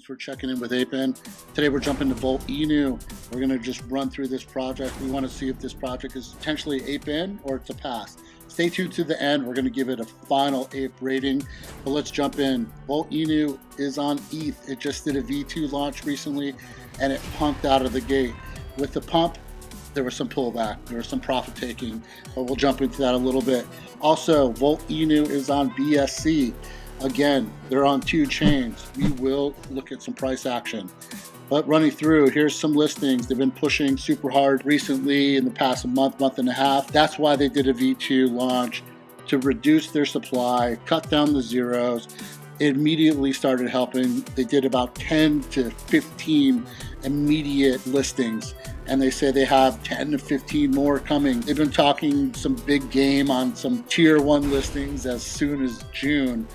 for checking in with apeinn. Today we're jumping to voltinu. We're going to just run through this project. We want to see if this project is potentially apeinn or it's a pass. Stay tuned to the end. We're going to give it a final ape rating, but let's jump in. voltinu is on ETH. It just did a V2 launch recently and it pumped out of the gate. With the pump, there was some pullback, there was some profit taking, but we'll jump into that a little bit. Also, voltinu is on BSC. Again, they're on 2 chains. We will look at some price action. But running through, here's some listings. They've been pushing super hard recently in the past month and a half. That's why they did a V2 launch, to reduce their supply, cut down the zeros. It immediately started helping. They did about 10 to 15 immediate listings, and they say they have 10 to 15 more coming. They've been talking some big game on some tier 1 listings as soon as June,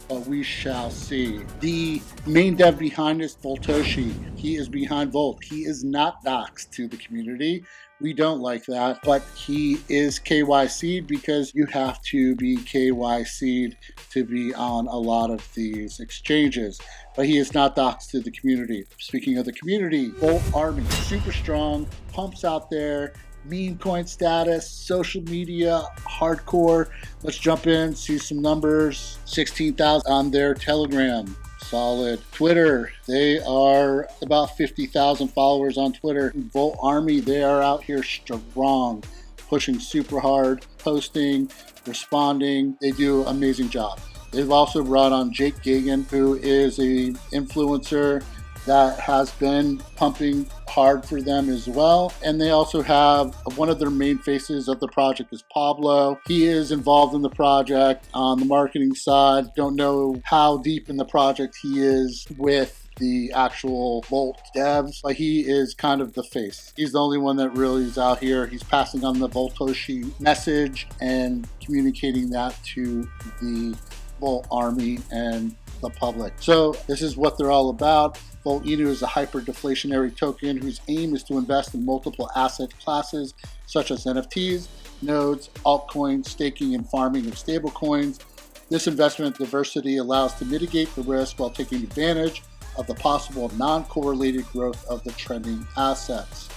but we shall see. The main dev behind this, Voltoshi, he is behind Volt. He is not doxed to the community. We don't like that, but he is KYC'd because you have to be KYC'd to be on a lot of these exchanges. But he is not doxed to the community. Speaking of the community, voltarmy, super strong, pumps out there, meme coin status, social media, hardcore. Let's jump in, see some numbers. 16,000 on their Telegram. Solid. Twitter, they are about 50,000 followers on Twitter. voltarmy, they are out here strong, pushing super hard, posting, responding. They do an amazing job. They've also brought on Jake Gagan, who is an influencer that has been pumping hard for them as well. And they also have one of their main faces of the project is Pablo. He is involved in the project on the marketing side. Don't know how deep in the project he is with the actual Volt devs, but he is kind of the face. He's the only one that really is out here. He's passing on the Voltoshi message and communicating that to the voltarmy and the public. So this is what they're all about. voltinu is a hyper-deflationary token whose aim is to invest in multiple asset classes such as NFTs, nodes, altcoins, staking, and farming of stablecoins. This investment diversity allows to mitigate the risk while taking advantage of the possible non-correlated growth of the trending assets.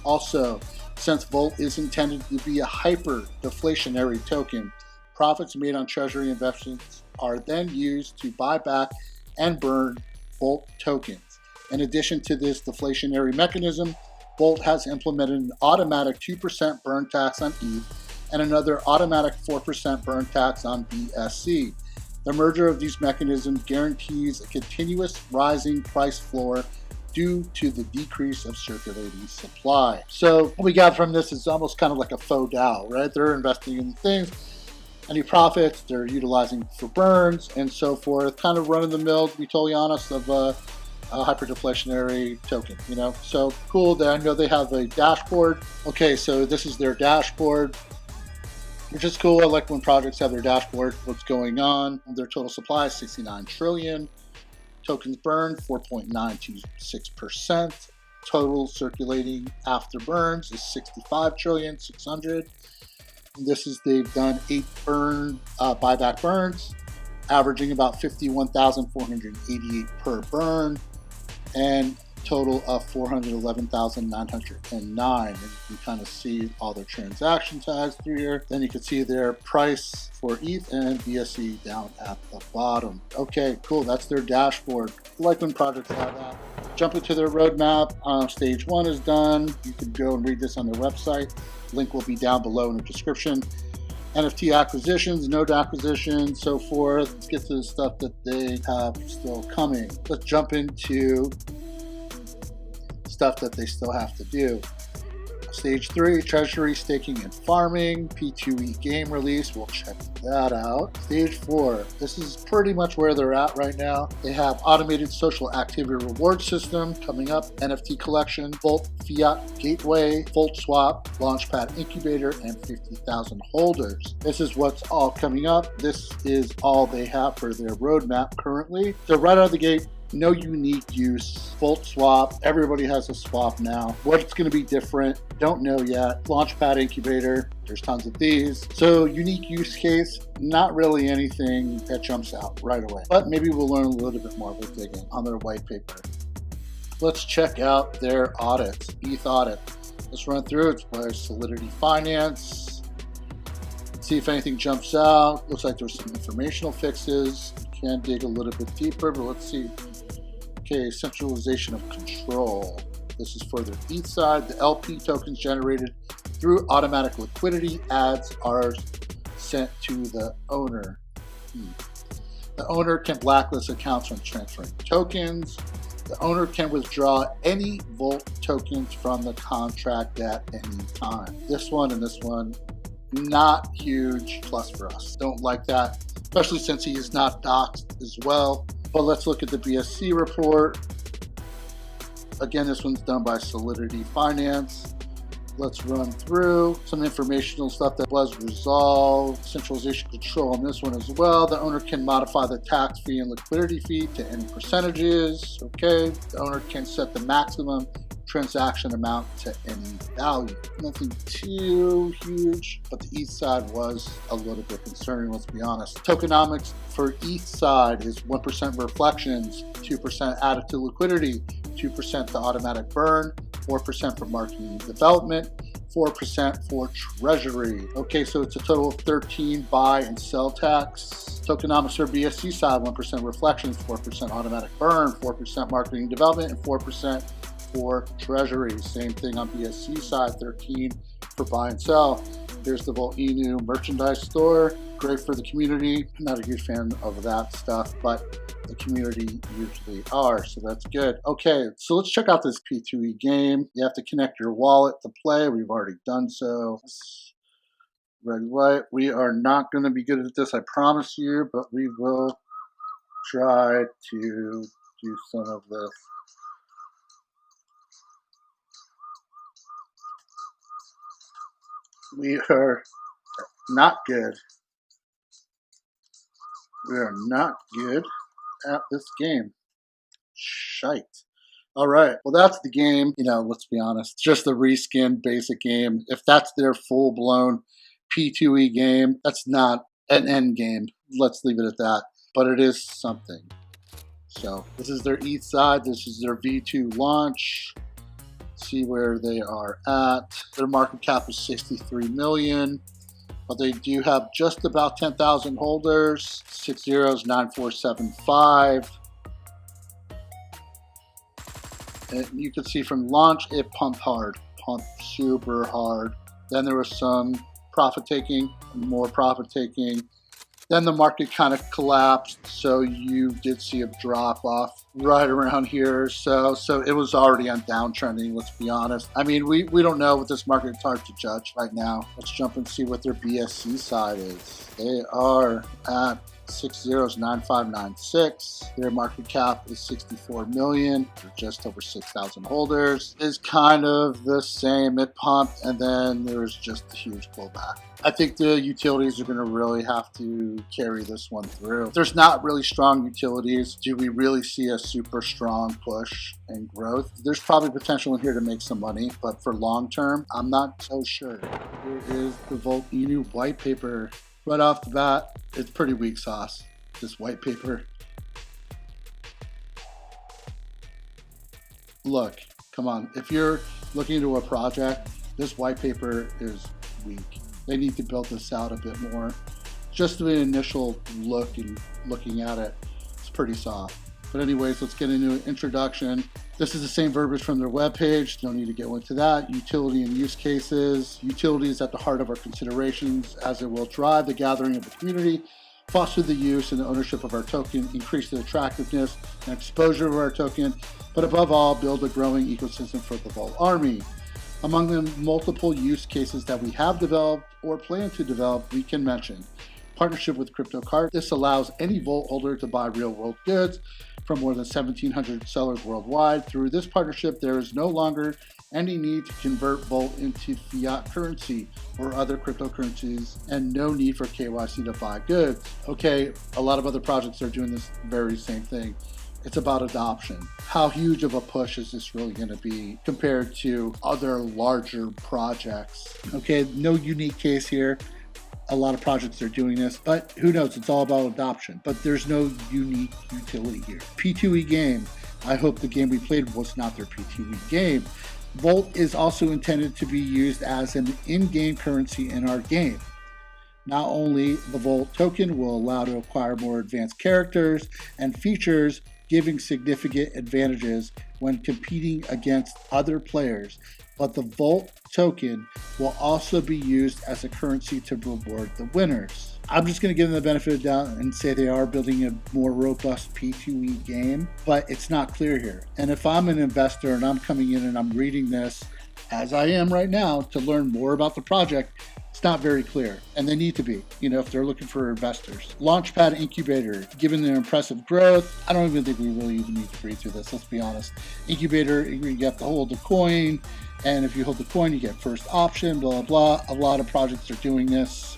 Also, since Volt is intended to be a hyper-deflationary token, profits made on treasury investments are then used to buy back and burn Volt tokens. In addition to this deflationary mechanism, Volt has implemented an automatic 2% burn tax on ETH and another automatic 4% burn tax on BSC. The merger of these mechanisms guarantees a continuous rising price floor due to the decrease of circulating supply. So what we got from this is almost kind of like a faux DAO, right? They're investing in things. Any profits they're utilizing for burns and so forth, kind of run-of-the-mill, to be totally honest, of a hyper-deflationary token, you know? So cool that I know they have a dashboard. Okay, so this is their dashboard, which is cool. I like when projects have their dashboard, what's going on. Their total supply is 69 trillion. Tokens burned, 4.926%. Total circulating after burns is 65 trillion, 600. This is, they've done 8 buyback burns, averaging about 51,488 per burn, and total of 411,909. And you can kind of see all their transaction tags through here. Then you can see their price for ETH and BSC down at the bottom. Okay, cool. That's their dashboard. I like when projects have that. Jumping to their roadmap, stage 1 is done. You can go and read this on their website. Link will be down below in the description. NFT acquisitions, node acquisitions, so forth. Let's get to the stuff that they have still coming. Let's jump into stuff that they still have to do. Stage 3, treasury, staking, and farming. P2E game release, we'll check that out. Stage 4, this is pretty much where they're at right now. They have automated social activity reward system coming up, NFT collection, Volt Fiat Gateway, Volt Swap, launch Pad Incubator, and 50,000 holders. This is what's all coming up. This is all they have for their roadmap currently. So right out of the gate, no unique use. Volt swap, everybody has a swap now. What's going to be different? Don't know yet. Launchpad Incubator, there's tons of these. So unique use case, not really anything that jumps out right away. But maybe we'll learn a little bit more. We'll dig in on their white paper. Let's check out their audits. ETH audit. Let's run through it by Solidity Finance. See if anything jumps out. Looks like there's some informational fixes. Can dig a little bit deeper, but let's see. Okay, Centralization of Control. This is for their ETH side. The LP tokens generated through automatic liquidity adds are sent to the owner. The owner can blacklist accounts when transferring tokens. The owner can withdraw any Volt tokens from the contract at any time. This one and this one, not huge plus for us. Don't like that, especially since he is not doxed as well. But let's look at the BSC report. Again, this one's done by Solidity Finance. Let's run through some informational stuff that was resolved. Centralization control on this one as well. The owner can modify the tax fee and liquidity fee to any percentages. Okay. The owner can set the maximum transaction amount to any value. Nothing too huge, but the ETH side was a little bit concerning, let's be honest. Tokenomics for ETH side is 1% reflections, 2% added to liquidity, 2% to automatic burn, 4% for marketing and development, 4% for treasury. Okay, so it's a total of 13 buy and sell tax. Tokenomics for BSC side, 1% reflections, 4% automatic burn, 4% marketing and development, and 4% for treasury. Same thing on BSC side, 13 for buy and sell. Here's the voltinu merchandise store. Great for the community. I'm not a huge fan of that stuff, but the community usually are, so that's good. Okay, so let's check out this P2E game. You have to connect your wallet to play. We've already done so. Red, white. We are not going to be good at this, I promise you, but we will try to do some of this. We are not good. We are not good at this game. Shite. All right. Well, that's the game. You know, let's be honest. Just the reskin basic game. If that's their full-blown P2E game, that's not an end game. Let's leave it at that. But it is something. So this is their ETH side. This is their V2 launch. See where they are at. Their market cap is 63 million, but they do have just about 10,000 holders. 609475. And you can see from launch, it pumped hard, pumped super hard. Then there was some profit taking, more profit taking. Then the market kind of collapsed, so you did see a drop off right around here. So it was already on downtrending, let's be honest. I mean, we don't know what this market, it's hard to judge right now. Let's jump and see what their BSC side is. They are at 609596. Their market cap is 64 million. They're just over 6,000 holders. Is kind of the same. It pumped, and then there's just a huge pullback. I think the utilities are going to really have to carry this one through. If there's not really strong utilities, do we really see a super strong push and growth? There's probably potential in here to make some money, but for long term, I'm not so sure. Here is the voltinu white paper. Right off the bat, it's pretty weak sauce, this white paper. Look, come on. If you're looking into a project, this white paper is weak. They need to build this out a bit more. Just an initial look and looking at it, it's pretty soft. But anyways, let's get into an introduction. This is the same verbiage from their webpage. No need to go into that. Utility and use cases. Utility is at the heart of our considerations, as it will drive the gathering of the community, foster the use and the ownership of our token, increase the attractiveness and exposure of our token, but above all, build a growing ecosystem for the voltarmy. Among the multiple use cases that we have developed or plan to develop, we can mention partnership with CryptoCart. This allows any Volt holder to buy real-world goods from more than 1,700 sellers worldwide. Through this partnership, there is no longer any need to convert Volt into fiat currency or other cryptocurrencies, and no need for KYC to buy goods. Okay, a lot of other projects are doing this very same thing. It's about adoption. How huge of a push is this really going to be compared to other larger projects? Okay, no unique case here. A lot of projects are doing this, but who knows? It's all about adoption. But there's no unique utility here. P2E game. I hope the game we played was not their PTV game. Volt is also intended to be used as an in-game currency in our game. Not only the Volt token will allow to acquire more advanced characters and features, giving significant advantages when competing against other players, but the Volt token will also be used as a currency to reward the winners. I'm just going to give them the benefit of the doubt and say they are building a more robust P2E game, but it's not clear here. And if I'm an investor and I'm coming in and I'm reading this, as I am right now, to learn more about the project, it's not very clear, and they need to be, if they're looking for investors. Launch Pad Incubator, given their impressive growth, I don't even think we really even need to read through this, let's be honest. Incubator, you have to hold the coin, and if you hold the coin, you get first option, blah, blah. A lot of projects are doing this,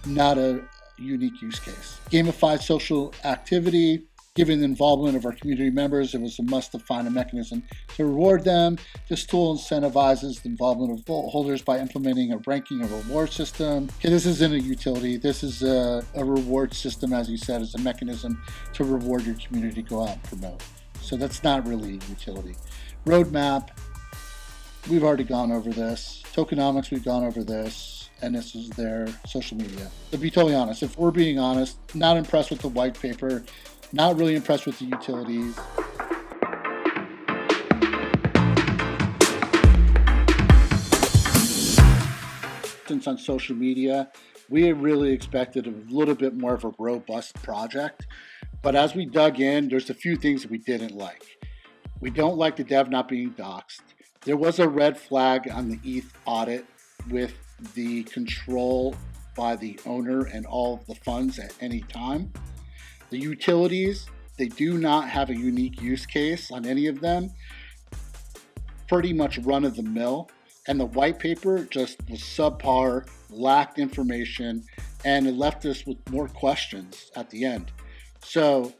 not a unique use case. Gamified social activity. Given the involvement of our community members, it was a must to find a mechanism to reward them. This tool incentivizes the involvement of vault holders by implementing a ranking and reward system. Okay, this isn't a utility. This is a reward system, as you said, as a mechanism to reward your community to go out and promote. So that's not really a utility. Roadmap, we've already gone over this. Tokenomics, we've gone over this. And this is their social media. To be totally honest, if we're being honest, not impressed with the white paper. Not really impressed with the utilities. Since on social media, we really expected a little bit more of a robust project. But as we dug in, there's a few things that we didn't like. We don't like the dev not being doxxed. There was a red flag on the ETH audit with the control by the owner and all of the funds at any time. The utilities, they do not have a unique use case on any of them. Pretty much run of the mill. And the white paper just was subpar, lacked information, and it left us with more questions at the end. So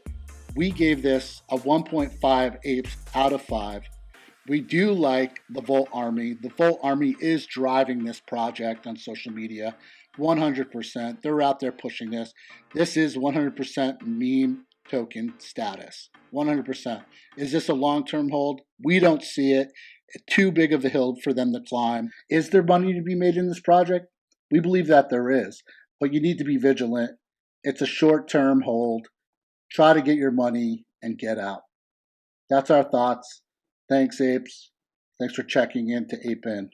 we gave this a 1.5 apes out of 5. We do like the voltarmy. The voltarmy is driving this project on social media. 100%. They're out there pushing this. This is 100% meme token status. 100%. Is this a long-term hold? We don't see it. Too big of a hill for them to climb. Is there money to be made in this project? We believe that there is, but you need to be vigilant. It's a short-term hold. Try to get your money and get out. That's our thoughts. Thanks, apes. Thanks for checking in to apeinn.